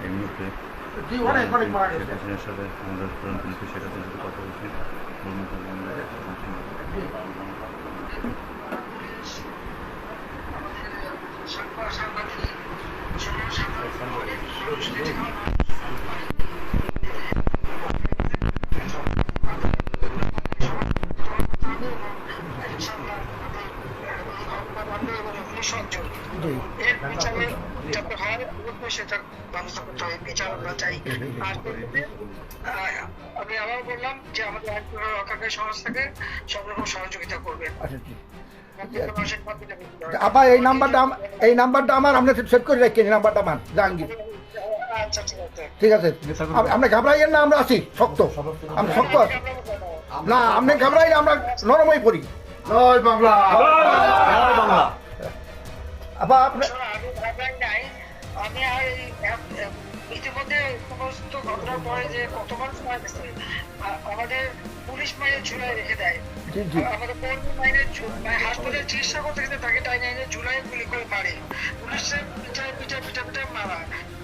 এই মুহূর্তে শেখ হাসিনার সাথে আমাদের প্রধানমন্ত্রী শেখ হাসিনার সাথে কথা বলছি। এর বিচারে যাতে হয় সেটা ব্যবস্থা করতে হবে, বিচার আমরা চাই। আর আমি আবার বললাম যে আমাদের রক্ষাকারী সংস্থাকে সব রকম সহযোগিতা করবে। আপা এই নাম্বারটা আমার আপনি সেভ করে রাখেন। নাম্বারটা আমার জাহাঙ্গীর। আচ্ছা ঠিক আছে, আপনি ঘাবড়াইয়েন না, আমরা আছি শক্ত। আমরা শক্ত আছি না, আপনি ঘাবড়াইলে আমরা নরমই পড়ি। জয় বাংলা, জয় বাংলা। আপা আপনি আমি আর ইতিমধ্যে সমস্ত ঘটনার পরে যে কত মানুষ মারা গেছে, আমাদের পুলিশ মাইনে ঝুলাই রেখে দেয়। আমাদের কর্মী মাইনে হাসপাতালে চিকিৎসা করতে গেলে তাকে টাইনে এনে ঝুলাই গুলি করে মারে। পুলিশের পিঠা মারা,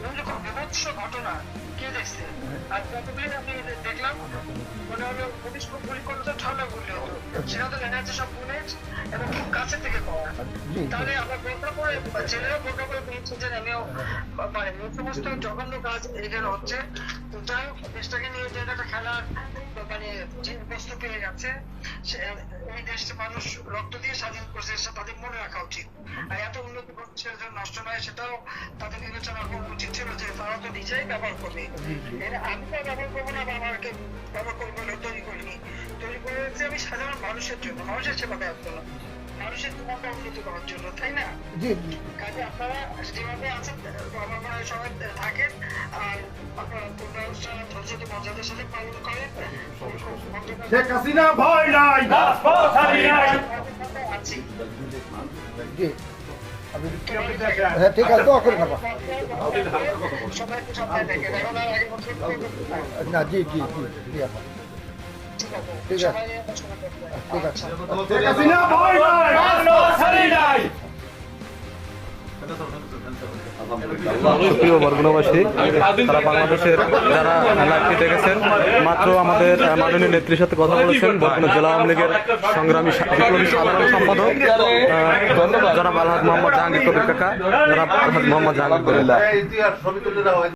এরকম বিভৎস ঘটনা কে দেখছে? আর কতগুলি আমি দেখলাম মনে হলো পুলিশ গুলি করলে তো ঠান্ডা গুলি হতো, সেটা তো জানা যাচ্ছে সব বুলেট এবং খুব কাছে থেকে পাওয়া। তাহলে আমরা বোরকা করে ছেলেরা বোরকা করে পেয়েছে যে আমিও পারে এই সমস্ত জঘন্য কাজ এখানে হচ্ছে। তো যাই হোক, দেশটাকে নিয়ে যে একটা খেলার মানে যে বস্তু পেয়ে যাচ্ছে, এই দেশটা মানুষ রক্ত দিয়ে স্বাধীন করছে, সেটা তাদের মনে রাখা উচিত। আর এত উন্নতি করছে নষ্ট নয়, সেটাও তাদের বিবেচনা করা উচিত ছিল যে তারা তো নিজেই ব্যবহার করবে। আমি তো ব্যবহার করবো না বা আমাকে ব্যবহার করবো বলে তৈরি করিনি, তৈরি করেছি আমি সাধারণ মানুষের জন্য, মানুষের সেবা দেওয়ার জন্য, মানুষের জীবনটা উন্নতি করার জন্য, তাই না? কাজে আপনারা যেভাবে আছেন আমার মনে হয় সবাই থাকেন, আর আপনারা ধৈর্য মর্যাদার সাথে পালন করেন। শেখ হাসিনা ভয় নাই, আছি। হ্যাঁ ঠিক আছে, দোয়া করে থাকবা। সবাইকে সবাই দেখেন, এখন আর আগে বছর না জি জি জি জি আপা, ঠিক আছে ঠিক আছে। শেখ হাসিনা ভয় নাই। সুপ্রিয় বরগুনাবাসী, তারা বাংলাদেশের যারা লাইভটি দেখেছেন, মাত্র আমাদের মাননীয় নেত্রীর সাথে কথা বলেছেন বরগুনা জেলা আওয়ামী লীগের সংগ্রামী বিপ্লবী সাধারণ সম্পাদক জনাব আলহাজ মোহাম্মদ জাহাঙ্গীর কবির কাকা, জনাব আলহাজ মোহাম্মদ জাহাঙ্গীর কবির।